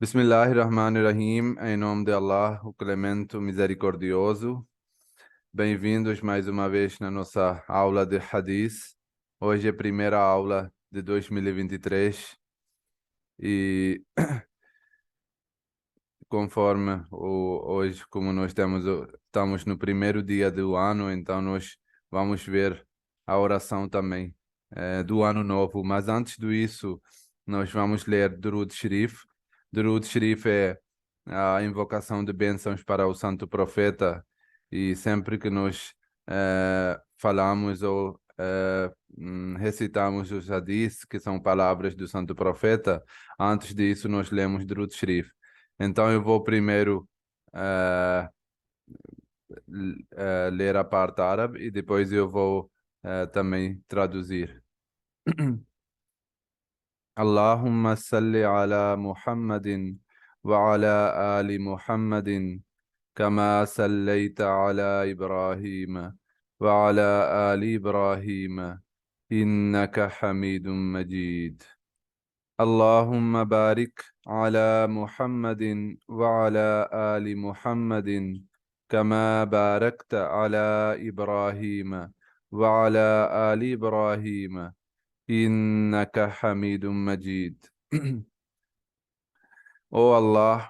Bismillahirrahmanirrahim, em nome de Allah, o Clemente, o Misericordioso. Bem-vindos mais uma vez na nossa aula de Hadith. Hoje é a primeira aula de 2023 e conforme hoje, como nós estamos no primeiro dia do ano, então nós vamos ver a oração também do ano novo. Mas antes disso, nós vamos ler Durud Sharif. Durud Sharif é a invocação de bênçãos para o Santo Profeta, e sempre que nós falamos ou recitamos os hadiths, que são palavras do Santo Profeta, antes disso nós lemos Durud Sharif. Então eu vou primeiro eh, ler a parte árabe e depois eu vou também traduzir. Allahumma salli ala Muhammadin wa ala ali Muhammadin kama sallaita ala Ibrahim wa ala ali Ibrahim innaka hamidun majid. اللهم بارك على محمد وعلى آل محمد كما باركت على إبراهيم وعلى آل إبراهيم إنك حميد مجيد. Ó Allah,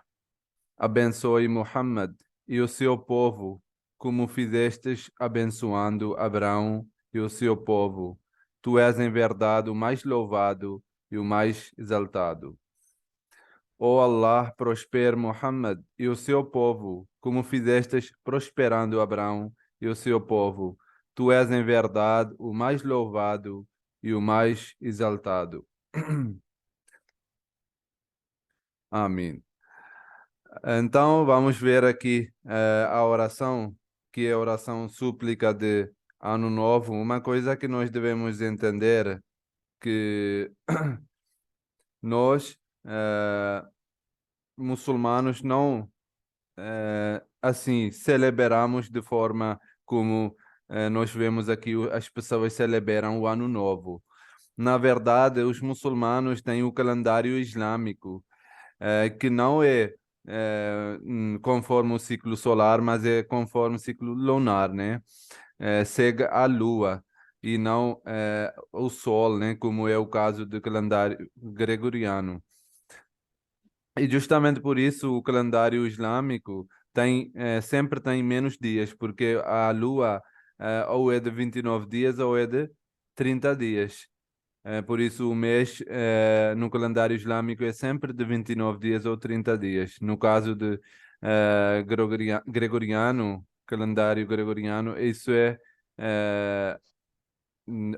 abençoe Muhammad e o seu povo, como fizestes abençoando Abraão e o seu povo. Tu és em verdade o mais louvado e o mais exaltado. Ó Allah, prospere Muhammad e o seu povo, como fizestes prosperando Abraão e o seu povo. Tu és em verdade o mais louvado e o mais exaltado. Amém. Então, vamos ver aqui a oração, que é a oração súplica de Ano Novo. Uma coisa que nós devemos entender, que nós, muçulmanos, não assim, celebramos de forma como nós vemos aqui as pessoas celebram o Ano Novo. Na verdade, os muçulmanos têm o calendário islâmico, que não é conforme o ciclo solar, mas é conforme o ciclo lunar, né? Segue a lua e não o sol, né? Como é o caso do calendário gregoriano. E justamente por isso o calendário islâmico sempre tem menos dias, porque a lua ou é de 29 dias ou é de 30 dias. Por isso o mês no calendário islâmico é sempre de 29 dias ou 30 dias. No caso de gregoriano, calendário gregoriano, isso é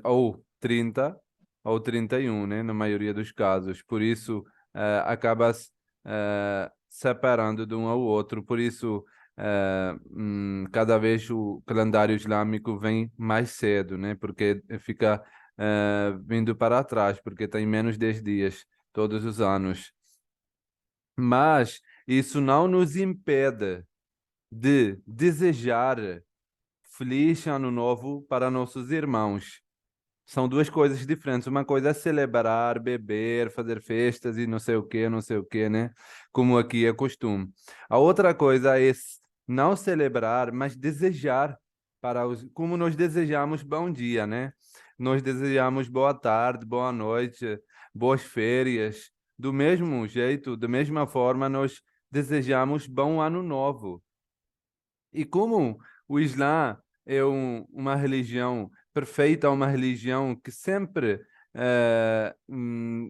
ou 30 ou 31, né, na maioria dos casos. Por isso, acaba separando de um ao outro. Por isso, cada vez o calendário islâmico vem mais cedo, né, porque fica vindo para trás, porque tem menos 10 dias todos os anos. Mas isso não nos impede de desejar feliz ano novo para nossos irmãos. São duas coisas diferentes. Uma coisa é celebrar, beber, fazer festas e não sei o que, né? Como aqui é costume. A outra coisa é não celebrar, mas desejar como nós desejamos bom dia, né? Nós desejamos boa tarde, boa noite, boas férias. Do mesmo jeito, da mesma forma, nós desejamos bom ano novo. E como o Islã é uma religião perfeita, uma religião que sempre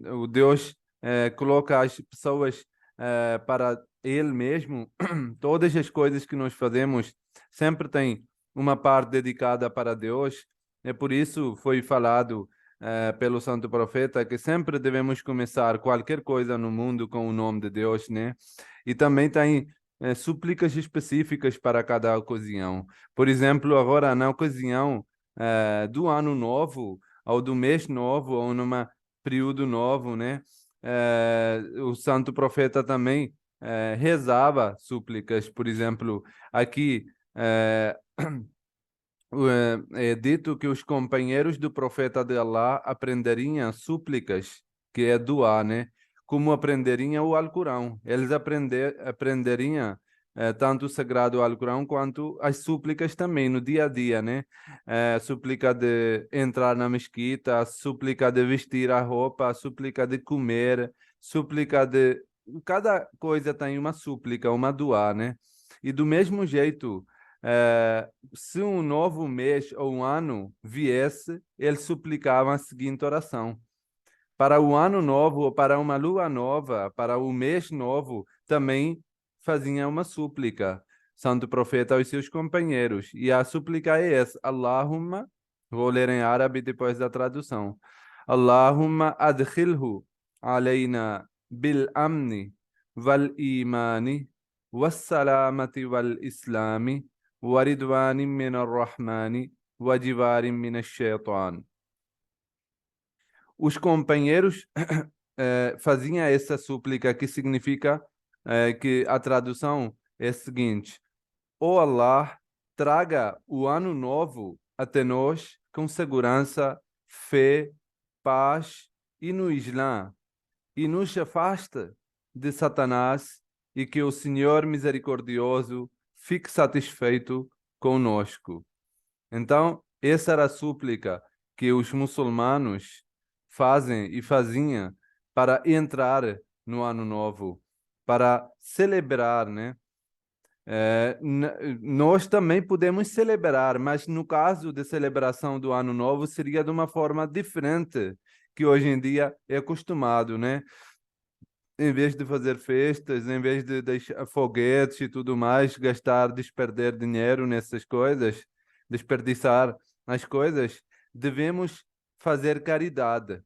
o Deus coloca as pessoas para Ele mesmo, todas as coisas que nós fazemos sempre tem uma parte dedicada para Deus. É por isso foi falado pelo Santo Profeta que sempre devemos começar qualquer coisa no mundo com o nome de Deus, né? E também tem súplicas específicas para cada ocasião. Por exemplo, agora na ocasião do ano novo, ou do mês novo, ou numa período novo, né? O Santo Profeta também rezava súplicas. Por exemplo, aqui é dito que os companheiros do Profeta de Allah aprenderiam súplicas, que é doar, né? como aprenderiam o Alcorão. Eles aprenderiam tanto o Sagrado Alcorão quanto as súplicas também, no dia a dia, né? A súplica de entrar na mesquita, a súplica de vestir a roupa, a súplica de comer, súplica de... Cada coisa tem uma súplica, uma duá, né? E do mesmo jeito, se um novo mês ou um ano viesse, eles suplicavam a seguinte oração: para o ano novo, ou para uma lua nova, para o mês novo, também faziam uma súplica. Santo Profeta aos seus companheiros. E a súplica é essa: Allahumma, vou ler em árabe depois da tradução. Allahumma adkhilhu alayna bil amni wal imani was salamati wal islami wa ridwanin min ar-Rahmani wa jivarin min ash-shaytan. Os companheiros faziam essa súplica, que significa que a tradução é a seguinte: ó Allah, traga o ano novo até nós com segurança, fé, paz e no Islã, e nos afasta de Satanás, e que o Senhor misericordioso fique satisfeito conosco. Então, essa era a súplica que os muçulmanos fazem e faziam para entrar no Ano Novo, para celebrar, né? Nós também podemos celebrar, mas no caso de celebração do Ano Novo seria de uma forma diferente que hoje em dia é acostumado, né? Em vez de fazer festas, em vez de deixar foguetes e tudo mais, gastar, desperder dinheiro nessas coisas, desperdiçar as coisas, devemos fazer caridade.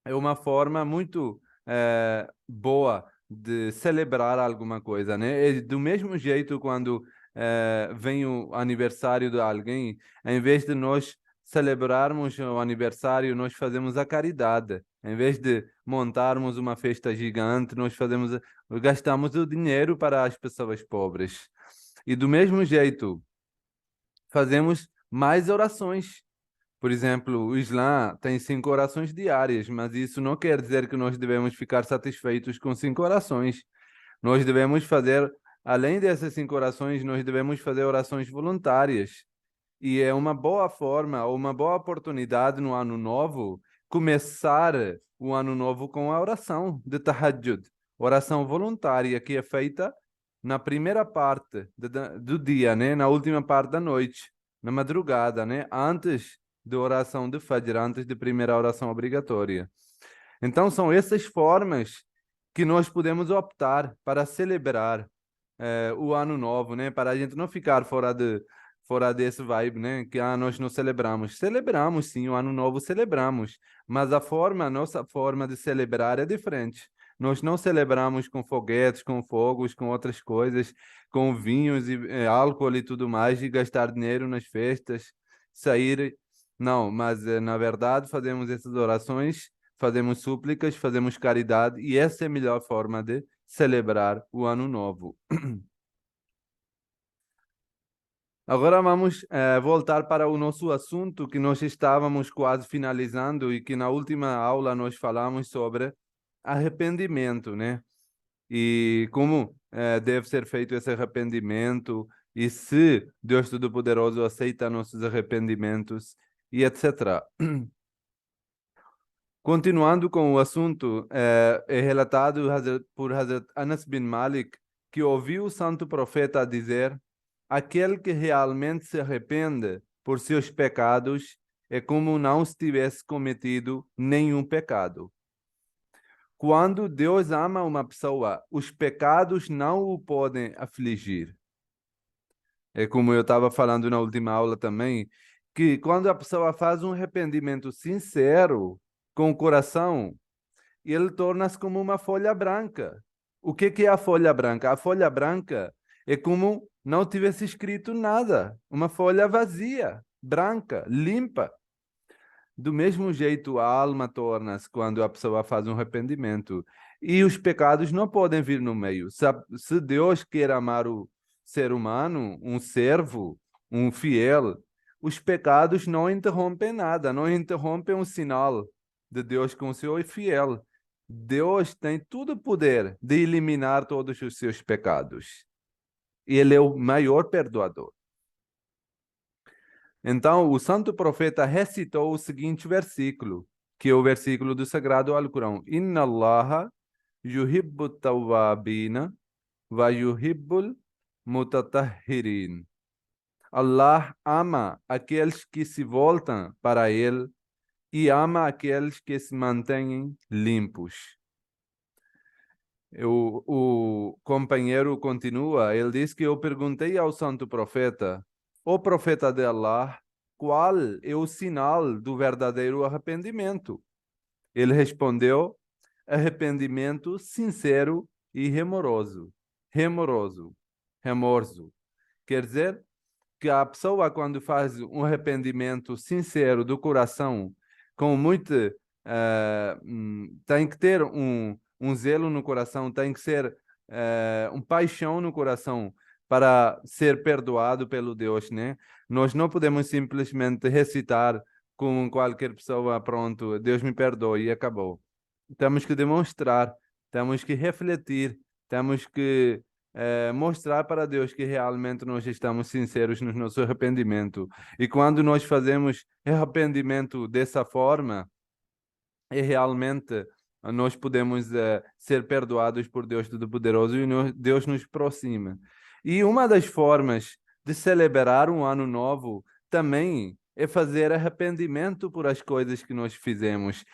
É uma forma muito boa de celebrar alguma coisa, né? E do mesmo jeito, quando vem o aniversário de alguém, em vez de nós celebrarmos o aniversário, nós fazemos a caridade. Em vez de montarmos uma festa gigante, gastamos o dinheiro para as pessoas pobres. E do mesmo jeito, fazemos mais orações. Por exemplo, o Islã tem 5 orações diárias, mas isso não quer dizer que nós devemos ficar satisfeitos com 5 orações. Nós devemos fazer, além dessas 5 orações, nós devemos fazer orações voluntárias. E é uma boa forma, ou uma boa oportunidade no ano novo, começar o ano novo com a oração de Tahajjud, oração voluntária que é feita na primeira parte do dia, né? Na última parte da noite, na madrugada, né? Antes da oração de Fajr, antes da primeira oração obrigatória. Então, são essas formas que nós podemos optar para celebrar o ano novo, né? Para a gente não ficar fora desse vibe, né? Que nós não celebramos. Celebramos, sim, o ano novo celebramos, mas a nossa forma de celebrar é diferente. Nós não celebramos com foguetes, com fogos, com outras coisas, com vinhos e álcool e tudo mais, e gastar dinheiro nas festas, sair. Não, mas na verdade fazemos essas orações, fazemos súplicas, fazemos caridade, e essa é a melhor forma de celebrar o ano novo. Agora vamos voltar para o nosso assunto, que nós estávamos quase finalizando, e que na última aula nós falamos sobre arrependimento, né? E como deve ser feito esse arrependimento, e se Deus Todo-Poderoso aceita nossos arrependimentos, e etc. Continuando com o assunto, é relatado por Hazrat Anas bin Malik que ouviu o santo profeta dizer: aquele que realmente se arrepende por seus pecados é como não se tivesse cometido nenhum pecado. Quando Deus ama uma pessoa, os pecados não o podem afligir. É como eu estava falando na última aula também, que quando a pessoa faz um arrependimento sincero, com o coração, ele torna-se como uma folha branca. O que é a folha branca? A folha branca é como não tivesse escrito nada. Uma folha vazia, branca, limpa. Do mesmo jeito, a alma torna-se quando a pessoa faz um arrependimento. E os pecados não podem vir no meio. Se Deus quer amar o ser humano, um servo, um fiel, os pecados não interrompem nada, não interrompem o sinal de Deus com o seu fiel. Deus tem todo o poder de eliminar todos os seus pecados. E Ele é o maior perdoador. Então, o santo profeta recitou o seguinte versículo, que é o versículo do Sagrado Alcorão. Inna Allaha yuhibbu tawwabina wa yuhibbul mutatahhirin. Allah ama aqueles que se voltam para Ele e ama aqueles que se mantêm limpos. O companheiro continua, ele diz que eu perguntei ao santo profeta, o profeta de Allah, qual é o sinal do verdadeiro arrependimento? Ele respondeu, arrependimento sincero e remoroso. Remoroso. Remorso. Quer dizer que a pessoa, quando faz um arrependimento sincero do coração, com muito. Tem que ter um zelo no coração, tem que ser um paixão no coração para ser perdoado pelo Deus, né? Nós não podemos simplesmente recitar com qualquer pessoa, pronto, Deus me perdoe e acabou. Temos que demonstrar, temos que refletir, temos que mostrar para Deus que realmente nós estamos sinceros no nosso arrependimento. E quando nós fazemos arrependimento dessa forma, é realmente nós podemos ser perdoados por Deus Todo-Poderoso e Deus nos aproxima. E uma das formas de celebrar um ano novo também é fazer arrependimento por as coisas que nós fizemos.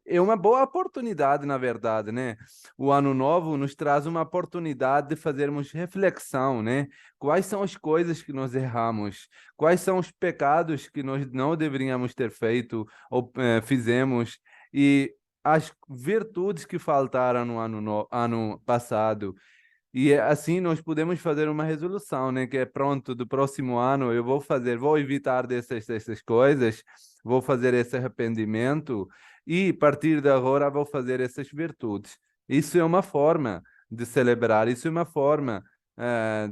É uma boa oportunidade, na verdade, né? O ano novo nos traz uma oportunidade de fazermos reflexão, né? Quais são as coisas que nós erramos? Quais são os pecados que nós não deveríamos ter feito ou fizemos? E as virtudes que faltaram no ano passado. E assim nós podemos fazer uma resolução, né? Que é pronto, do próximo ano eu vou evitar dessas coisas, vou fazer esse arrependimento e a partir de agora vou fazer essas virtudes. Isso é uma forma de celebrar, isso é uma forma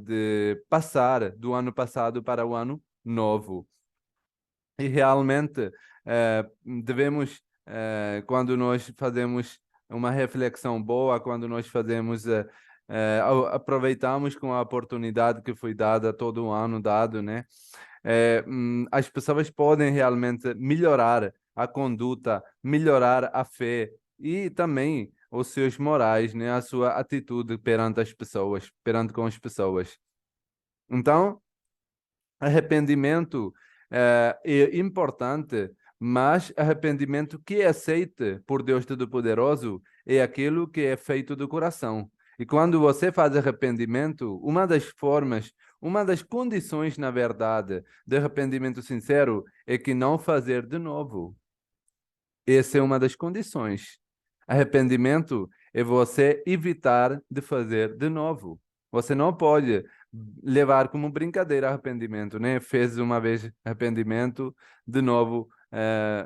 de passar do ano passado para o ano novo. E realmente devemos, quando nós fazemos uma reflexão boa, quando nós fazemos, aproveitamos com a oportunidade que foi dada todo o ano dado, né? As pessoas podem realmente melhorar a conduta, melhorar a fé e também os seus morais, né? A sua atitude perante as pessoas, perante com as pessoas. Então, arrependimento é importante, mas arrependimento que é aceite por Deus Todo-Poderoso é aquilo que é feito do coração. E quando você faz arrependimento, uma das formas, uma das condições, na verdade, de arrependimento sincero é que não fazer de novo. Essa é uma das condições. Arrependimento é você evitar de fazer de novo. Você não pode levar como brincadeira arrependimento, né? Fez uma vez arrependimento, de novo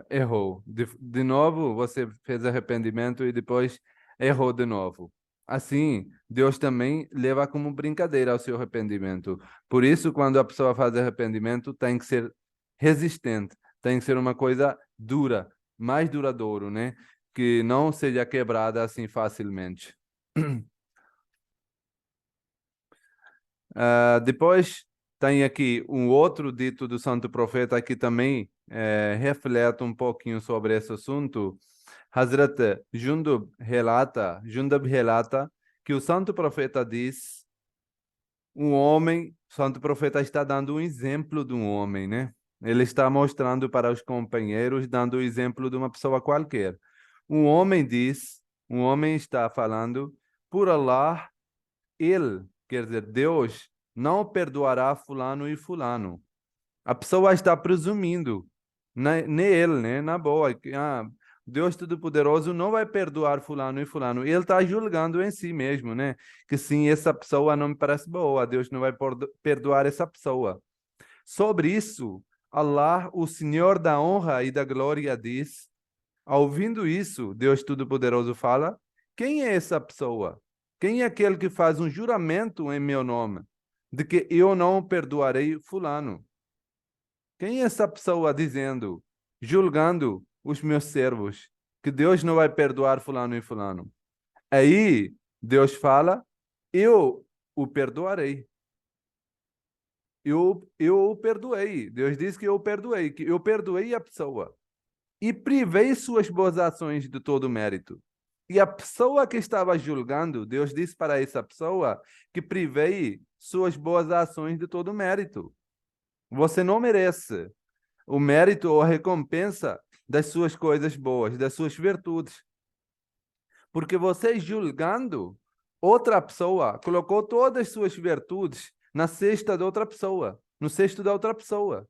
errou. De novo você fez arrependimento e depois errou de novo. Assim, Deus também leva como brincadeira o seu arrependimento. Por isso, quando a pessoa faz arrependimento, tem que ser resistente, tem que ser uma coisa dura, mais duradouro, né? Que não seja quebrada assim facilmente. Depois tem aqui um outro dito do santo profeta que também reflete um pouquinho sobre esse assunto. Hazrat Jundub relata que o santo profeta diz, o santo profeta está dando um exemplo de um homem, né? Ele está mostrando para os companheiros, dando o exemplo de uma pessoa qualquer. Um homem diz, um homem está falando, por Allah, ele, quer dizer, Deus, não perdoará fulano e fulano. A pessoa está presumindo nele, né? Na boa, que Deus Todo-Poderoso não vai perdoar fulano e fulano. Ele está julgando em si mesmo, né? Que sim, essa pessoa não me parece boa, Deus não vai perdoar essa pessoa. Sobre isso, Allah, o Senhor da honra e da glória, diz, ouvindo isso, Deus Todo-Poderoso fala, quem é essa pessoa? Quem é aquele que faz um juramento em meu nome, de que eu não perdoarei fulano? Quem é essa pessoa dizendo, julgando os meus servos? que Deus não vai perdoar fulano e fulano. Aí Deus fala, eu o perdoarei. Eu o perdoei. Deus diz que eu o perdoei, que eu perdoei a pessoa. E privei suas boas ações de todo o mérito. E a pessoa que estava julgando, Deus disse para essa pessoa que privei suas boas ações de todo o mérito. Você não merece o mérito ou a recompensa das suas coisas boas, das suas virtudes. Porque você julgando outra pessoa, colocou todas as suas virtudes na cesta de outra pessoa, no cesto da outra pessoa.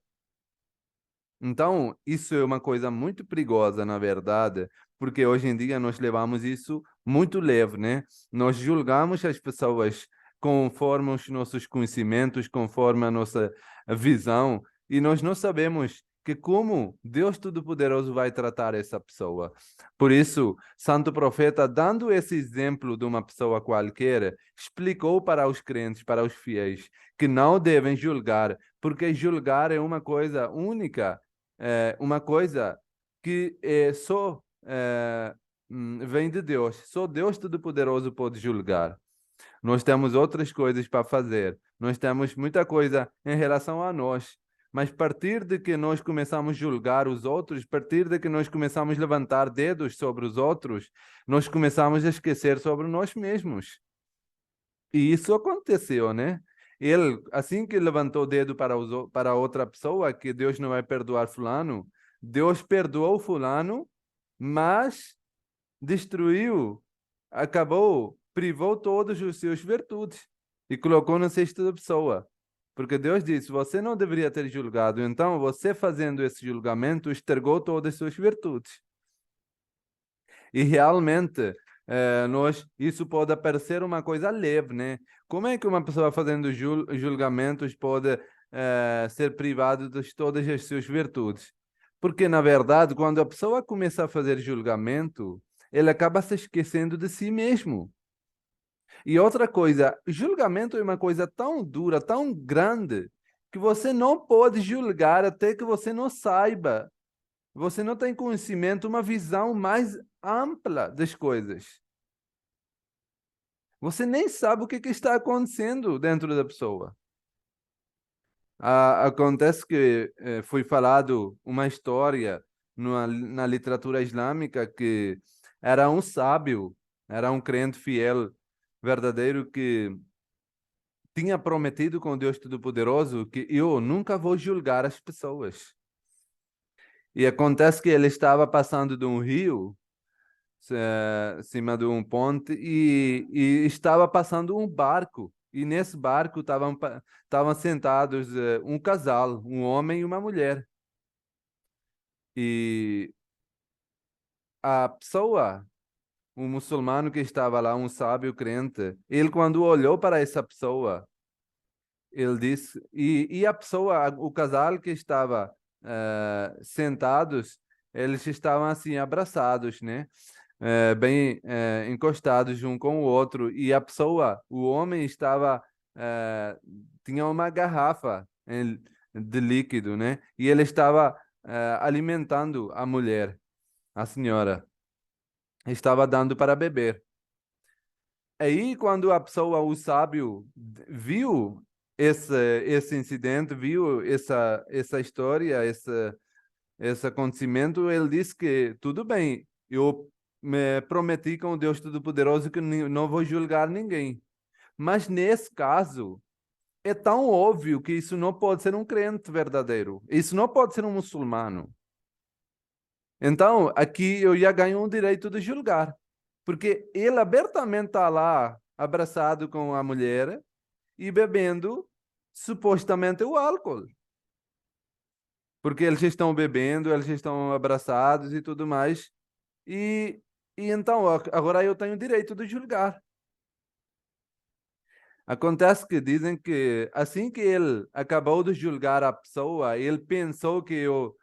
Então, isso é uma coisa muito perigosa, na verdade, porque hoje em dia nós levamos isso muito leve, né? Nós julgamos as pessoas conforme os nossos conhecimentos, conforme a nossa visão, e nós não sabemos que como Deus Todo-Poderoso vai tratar essa pessoa. Por isso, Santo Profeta, dando esse exemplo de uma pessoa qualquer, explicou para os crentes, para os fiéis, que não devem julgar, porque julgar é uma coisa única, uma coisa que só vem de Deus. Só Deus Todo-Poderoso pode julgar. Nós temos outras coisas para fazer. Nós temos muita coisa em relação a nós. Mas a partir de que nós começamos a julgar os outros, a partir de que nós começamos a levantar dedos sobre os outros, nós começamos a esquecer sobre nós mesmos. E isso aconteceu, né? Ele, assim que levantou o dedo para outra pessoa, que Deus não vai perdoar fulano, Deus perdoou fulano, mas destruiu, acabou, privou todos os seus virtudes e colocou na cesta da pessoa. Porque Deus disse, você não deveria ter julgado, então você fazendo esse julgamento estragou todas as suas virtudes. E realmente, isso pode parecer uma coisa leve, né? Como é que uma pessoa fazendo julgamentos pode ser privada de todas as suas virtudes? Porque, na verdade, quando a pessoa começa a fazer julgamento, ele acaba se esquecendo de si mesmo. E outra coisa, julgamento é uma coisa tão dura, tão grande, que você não pode julgar até que você não saiba, você não tem conhecimento, uma visão mais ampla das coisas. Você nem sabe o que está acontecendo dentro da pessoa. Acontece que foi falado uma história na literatura islâmica que era um sábio, era um crente fiel, verdadeiro, que tinha prometido com Deus Todo-Poderoso que eu nunca vou julgar as pessoas. E acontece que ele estava passando de um rio, cima de um ponte, e estava passando um barco. E nesse barco estavam sentados um casal, um homem e uma mulher. E a pessoa, um muçulmano que estava lá, um sábio crente, ele quando olhou para essa pessoa, ele disse, e a pessoa, o casal que estava sentados, eles estavam assim abraçados, né? Bem encostados um com o outro, e a pessoa, o homem estava, tinha uma garrafa de líquido, né? E ele estava alimentando a mulher, a senhora, estava dando para beber. Aí, quando a pessoa, o sábio, viu esse incidente, viu essa história, esse acontecimento, ele disse que tudo bem, eu me prometi com o Deus Todo-Poderoso que não vou julgar ninguém. Mas nesse caso, é tão óbvio que isso não pode ser um crente verdadeiro. Isso não pode ser um muçulmano. Então, aqui eu já ganho o direito de julgar. Porque ele abertamente está lá, abraçado com a mulher e bebendo supostamente o álcool. Porque eles estão bebendo, eles estão abraçados e tudo mais. E, e então, agora eu tenho o direito de julgar. Acontece que dizem que assim que ele acabou de julgar a pessoa, ele pensou que eu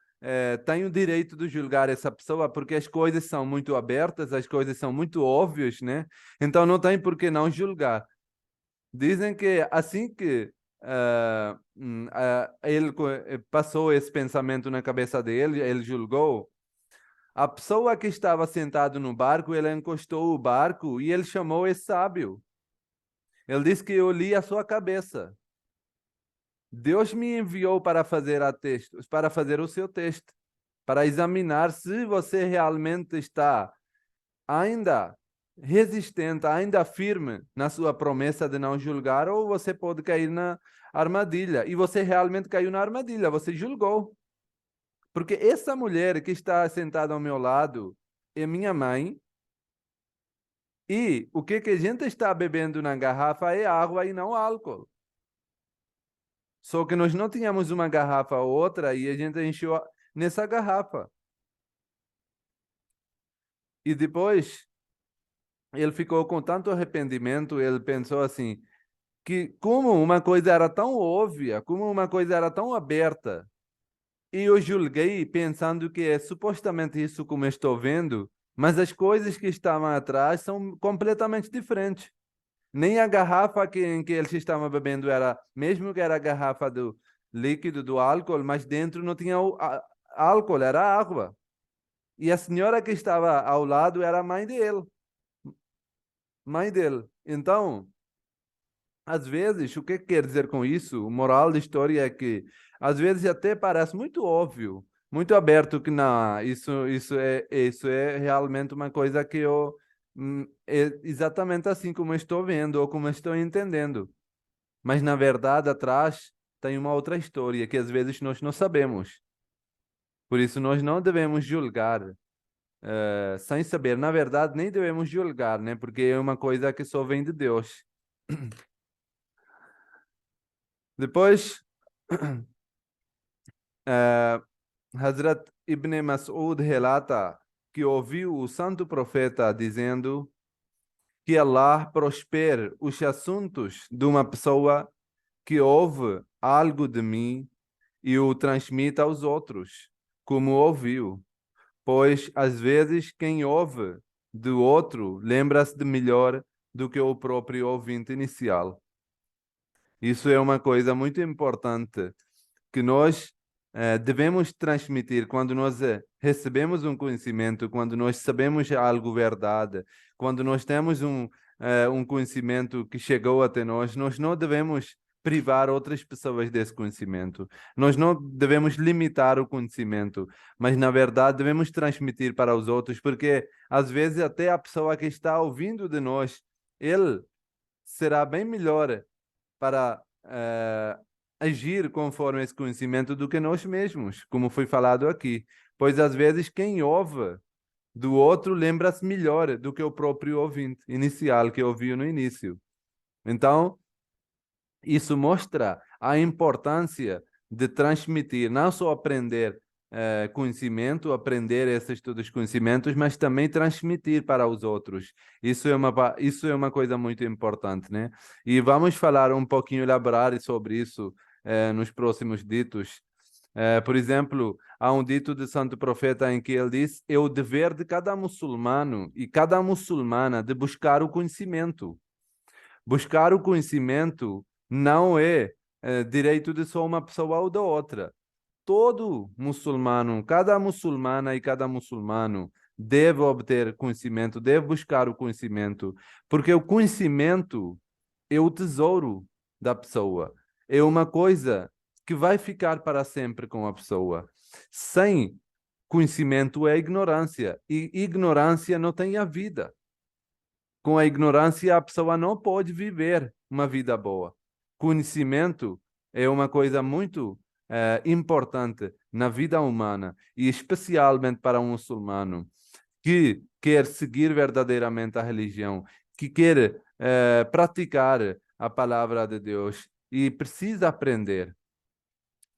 tenho o direito de julgar essa pessoa porque as coisas são muito abertas, as coisas são muito óbvias, né? Então não tem por que não julgar. Dizem que assim que ele passou esse pensamento na cabeça dele, ele julgou, A pessoa que estava sentado no barco, ele encostou o barco e ele chamou esse sábio. Ele disse que eu li a sua cabeça. Deus me enviou para fazer para fazer o seu teste, para examinar se você realmente está ainda resistente, ainda firme na sua promessa de não julgar, ou você pode cair na armadilha. E você realmente caiu na armadilha, você julgou. Porque essa mulher que está sentada ao meu lado é minha mãe, e o que a gente está bebendo na garrafa é água e não álcool. Só que nós não tínhamos uma garrafa ou outra e a gente encheu nessa garrafa. E depois ele ficou com tanto arrependimento, ele pensou assim, que como uma coisa era tão óbvia, como uma coisa era tão aberta, e eu julguei pensando que é supostamente isso como eu estou vendo, mas as coisas que estavam atrás são completamente diferentes. Nem a garrafa em que eles estavam bebendo era, mesmo que era a garrafa do líquido, do álcool, mas dentro não tinha álcool, era água. E a senhora que estava ao lado era a mãe dele. Mãe dele. Então, às vezes, o que quer dizer com isso? O moral da história é que, às vezes, até parece muito óbvio, muito aberto que não, isso é realmente uma coisa que é exatamente assim como eu estou vendo ou como eu estou entendendo. Mas, na verdade, atrás tem uma outra história que às vezes nós não sabemos. Por isso, nós não devemos julgar sem saber. Na verdade, nem devemos julgar, né? Porque é uma coisa que só vem de Deus. Depois, Hazrat Ibn Mas'ud relata que ouviu o santo profeta dizendo que Allah prospere os assuntos de uma pessoa que ouve algo de mim e o transmita aos outros, como ouviu. Pois, às vezes, quem ouve do outro lembra-se de melhor do que o próprio ouvinte inicial. Isso é uma coisa muito importante que nós devemos transmitir quando nós recebemos um conhecimento, quando nós sabemos algo verdade, quando nós temos um conhecimento que chegou até nós, nós não devemos privar outras pessoas desse conhecimento. Nós não devemos limitar o conhecimento, mas na verdade devemos transmitir para os outros, porque às vezes até a pessoa que está ouvindo de nós, ele será bem melhor para agir conforme esse conhecimento do que nós mesmos, como foi falado aqui. Pois às vezes quem ouve do outro lembra-se melhor do que o próprio ouvinte inicial que ouviu no início. Então, isso mostra a importância de transmitir, não só aprender conhecimento, aprender esses todos os conhecimentos, mas também transmitir para os outros. Isso é uma coisa muito importante, né? E vamos falar um pouquinho, elaborar sobre isso nos próximos ditos. Por exemplo, há um dito de Santo Profeta em que ele diz: é o dever de cada muçulmano e cada muçulmana de buscar o conhecimento. Buscar o conhecimento não é direito de só uma pessoa ou da outra. Todo muçulmano, cada muçulmana e cada muçulmano deve obter conhecimento, deve buscar o conhecimento, porque o conhecimento é o tesouro da pessoa. É uma coisa que vai ficar para sempre com a pessoa. Sem conhecimento é ignorância, e ignorância não tem a vida. Com a ignorância, a pessoa não pode viver uma vida boa. Conhecimento é uma coisa muito importante na vida humana, e especialmente para um muçulmano que quer seguir verdadeiramente a religião, que quer praticar a palavra de Deus e precisa aprender.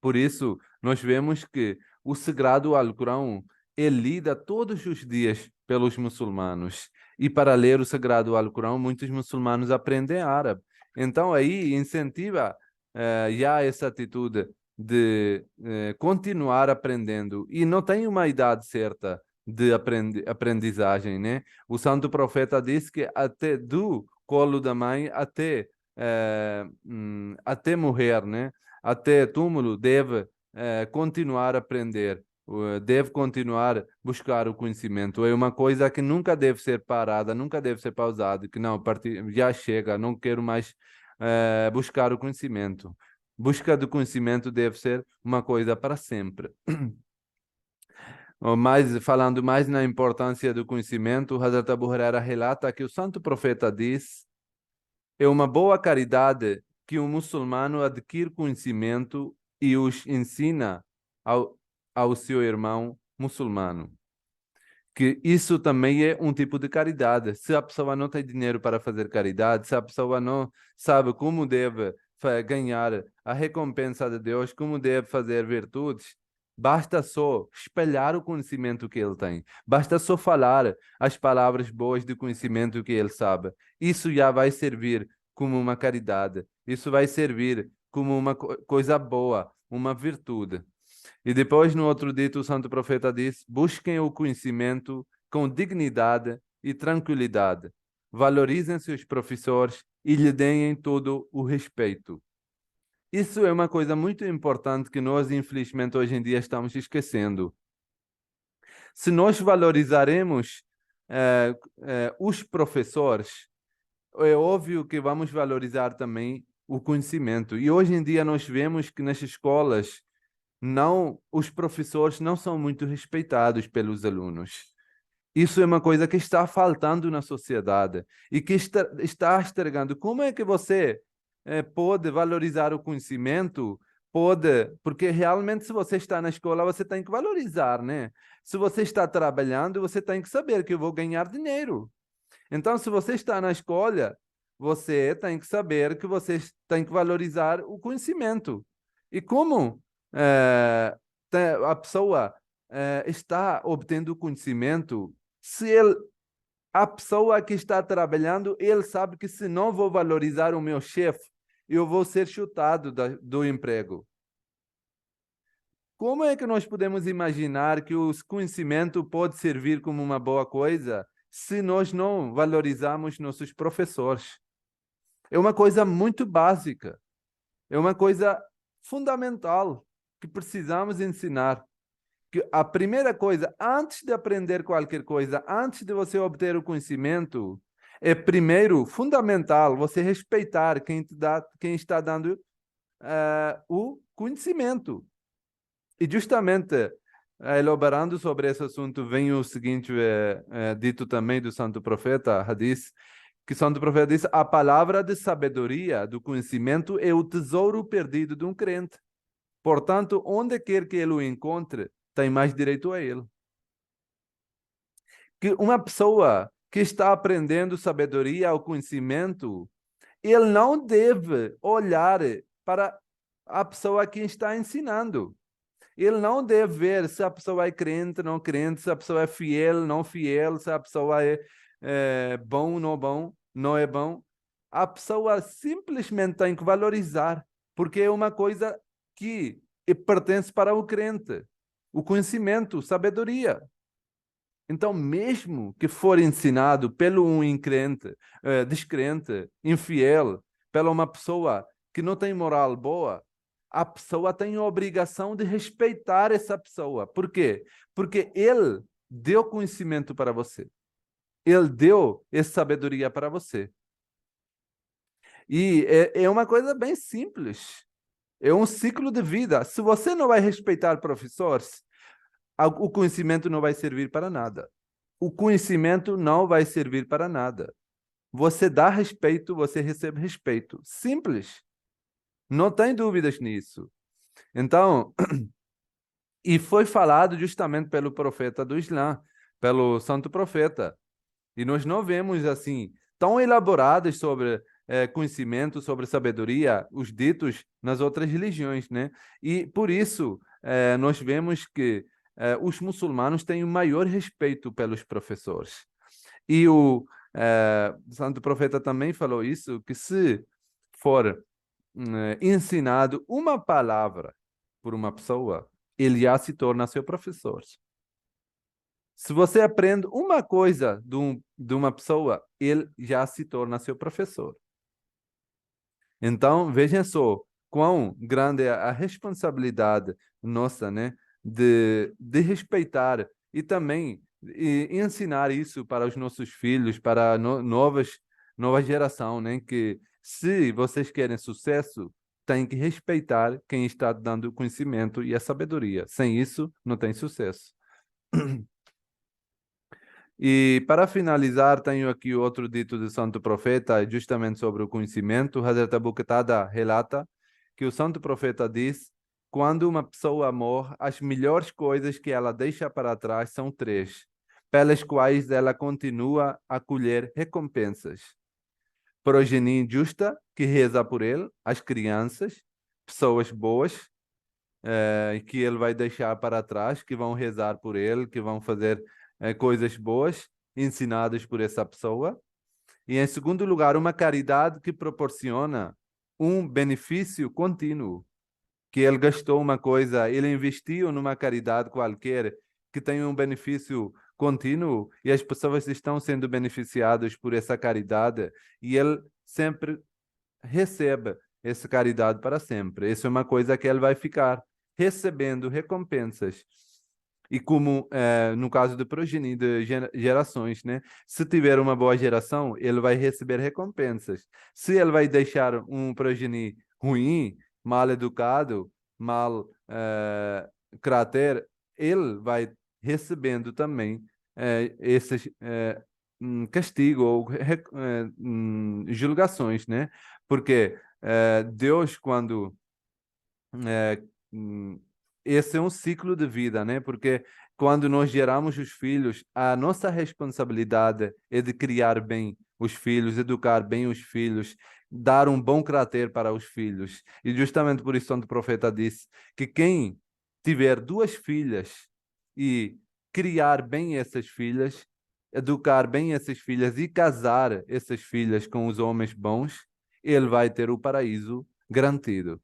Por isso, nós vemos que o sagrado Alcorão é lido todos os dias pelos muçulmanos. E para ler o sagrado Alcorão, muitos muçulmanos aprendem árabe. Então, aí incentiva já essa atitude de continuar aprendendo. E não tem uma idade certa de aprendizagem, né? O santo profeta disse que até do colo da mãe até morrer, né? Até túmulo deve continuar a aprender. deve continuar a buscar o conhecimento. É uma coisa que nunca deve ser parada, nunca deve ser pausada, que não, já chega, não quero mais buscar o conhecimento. Busca do conhecimento deve ser uma coisa para sempre. Falando mais na importância do conhecimento, Hazrat Abu Huraira relata que o santo profeta diz: é uma boa caridade que um muçulmano adquire conhecimento e os ensina ao seu irmão muçulmano. Que isso também é um tipo de caridade. Se a pessoa não tem dinheiro para fazer caridade, se a pessoa não sabe como deve ganhar a recompensa de Deus, como deve fazer virtudes, basta só espalhar o conhecimento que ele tem. Basta só falar as palavras boas de conhecimento que ele sabe. Isso já vai servir como uma caridade. Isso vai servir como uma coisa boa, uma virtude. E depois, no outro dito, o santo profeta diz: busquem o conhecimento com dignidade e tranquilidade. Valorizem seus professores e lhe deem todo o respeito. Isso é uma coisa muito importante que nós, infelizmente, hoje em dia estamos esquecendo. Se nós valorizaremos os professores, é óbvio que vamos valorizar também o conhecimento. E hoje em dia nós vemos que nas escolas os professores não são muito respeitados pelos alunos. Isso é uma coisa que está faltando na sociedade e que está estragando. Como é que você pode valorizar o conhecimento? Porque realmente se você está na escola, você tem que valorizar, né? Se você está trabalhando, você tem que saber que eu vou ganhar dinheiro. Então, se você está na escola, você tem que saber que você tem que valorizar o conhecimento. E como a pessoa está obtendo conhecimento, se a pessoa que está trabalhando, ele sabe que se não vou valorizar o meu chefe, eu vou ser chutado do emprego. Como é que nós podemos imaginar que o conhecimento pode servir como uma boa coisa se nós não valorizamos nossos professores? É uma coisa muito básica, é uma coisa fundamental que precisamos ensinar. Que a primeira coisa, antes de aprender qualquer coisa, antes de você obter o conhecimento, é primeiro fundamental você respeitar quem está dando o conhecimento. E justamente, elaborando sobre esse assunto, vem o seguinte dito também do Santo Profeta, Hadith, que o Santo Profeta diz: a palavra de sabedoria, do conhecimento, é o tesouro perdido de um crente. Portanto, onde quer que ele o encontre, tem mais direito a ele. Que uma pessoa que está aprendendo sabedoria ou conhecimento, ele não deve olhar para a pessoa que está ensinando. Ele não deve ver se a pessoa é crente, não crente, se a pessoa é fiel, não fiel, se a pessoa é bom, não é bom. A pessoa simplesmente tem que valorizar, porque é uma coisa que pertence para o crente. O conhecimento, sabedoria. Então, mesmo que for ensinado pelo um incrente, descrente, infiel, pela uma pessoa que não tem moral boa, a pessoa tem a obrigação de respeitar essa pessoa. Por quê? Porque ele deu conhecimento para você. Ele deu essa sabedoria para você. E é uma coisa bem simples. É um ciclo de vida. Se você não vai respeitar professores, o conhecimento não vai servir para nada. O conhecimento não vai servir para nada. Você dá respeito, você recebe respeito. Simples. Não tem dúvidas nisso. Então, e foi falado justamente pelo profeta do Islã, pelo santo profeta. E nós não vemos assim tão elaborados sobre conhecimento, sobre sabedoria, os ditos nas outras religiões, né? E por isso nós vemos que os muçulmanos têm o maior respeito pelos professores. E o santo profeta também falou isso, que se for ensinado uma palavra por uma pessoa, ele já se torna seu professor. Se você aprende uma coisa de uma pessoa, ele já se torna seu professor. Então, vejam só quão grande é a responsabilidade nossa, né, de respeitar e também ensinar isso para os nossos filhos, para nova geração, né? Que se vocês querem sucesso, tem que respeitar quem está dando o conhecimento e a sabedoria. Sem isso, não tem sucesso. E para finalizar, tenho aqui outro dito do Santo Profeta, justamente sobre o conhecimento. Hazrat Abu Qatada relata que o Santo Profeta diz: quando uma pessoa morre, as melhores coisas que ela deixa para trás são três, pelas quais ela continua a colher recompensas: progenie justa, que reza por ele, as crianças, pessoas boas, que ele vai deixar para trás, que vão rezar por ele, que vão fazer coisas boas, ensinadas por essa pessoa. E, em segundo lugar, uma caridade que proporciona um benefício contínuo, que ele gastou uma coisa, ele investiu numa caridade qualquer que tem um benefício contínuo e as pessoas estão sendo beneficiadas por essa caridade e ele sempre recebe essa caridade para sempre. Isso é uma coisa que ele vai ficar recebendo recompensas. E como no caso do progenie de gerações, né? Se tiver uma boa geração, ele vai receber recompensas. Se ele vai deixar um progenie ruim, mal educado, mal caráter, ele vai recebendo também esses castigo ou julgações, né? Porque Deus, quando é, hum, esse é um ciclo de vida, né? Porque quando nós geramos os filhos, a nossa responsabilidade é de criar bem os filhos, educar bem os filhos, dar um bom caráter para os filhos. E justamente por isso o profeta disse que quem tiver duas filhas e criar bem essas filhas, educar bem essas filhas e casar essas filhas com os homens bons, ele vai ter o paraíso garantido.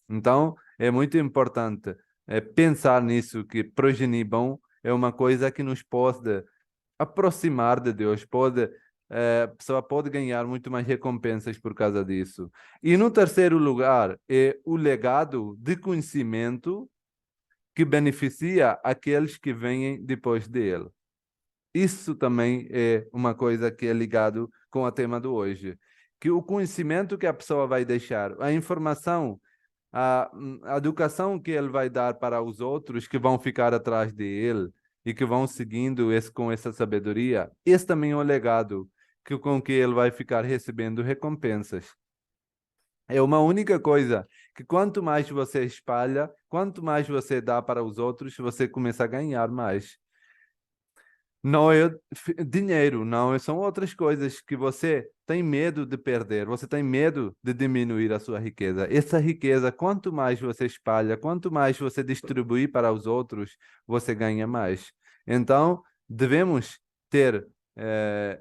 Então, é muito importante pensar nisso, que progenie bom é uma coisa que nos pode aproximar de Deus, a pessoa pode ganhar muito mais recompensas por causa disso. E no terceiro lugar é o legado de conhecimento que beneficia aqueles que vêm depois dele. Isso também é uma coisa que é ligado com o tema de hoje, que o conhecimento que a pessoa vai deixar, a informação, a educação que ele vai dar para os outros que vão ficar atrás dele e que vão seguindo com essa sabedoria, esse também é um legado com que ele vai ficar recebendo recompensas. É uma única coisa que quanto mais você espalha, quanto mais você dá para os outros, você começa a ganhar mais. Não é dinheiro, não, são outras coisas que você tem medo de perder, você tem medo de diminuir a sua riqueza. Essa riqueza, quanto mais você espalha, quanto mais você distribui para os outros, você ganha mais. Então, devemos ter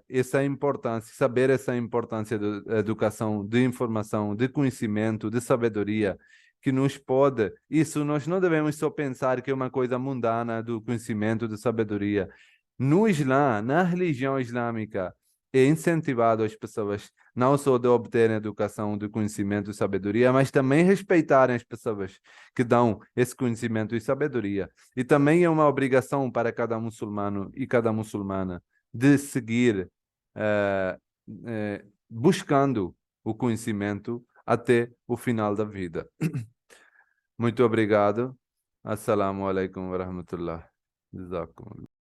essa importância, saber essa importância da educação, de informação, de conhecimento, de sabedoria, que nos pode. Isso nós não devemos só pensar que é uma coisa mundana do conhecimento, de sabedoria. No Islã, na religião islâmica, é incentivado as pessoas não só de obterem educação, de conhecimento e sabedoria, mas também respeitarem as pessoas que dão esse conhecimento e sabedoria. E também é uma obrigação para cada muçulmano e cada muçulmana de seguir buscando o conhecimento até o final da vida. Muito obrigado. Assalamu alaikum wa rahmatullah. Jazakum.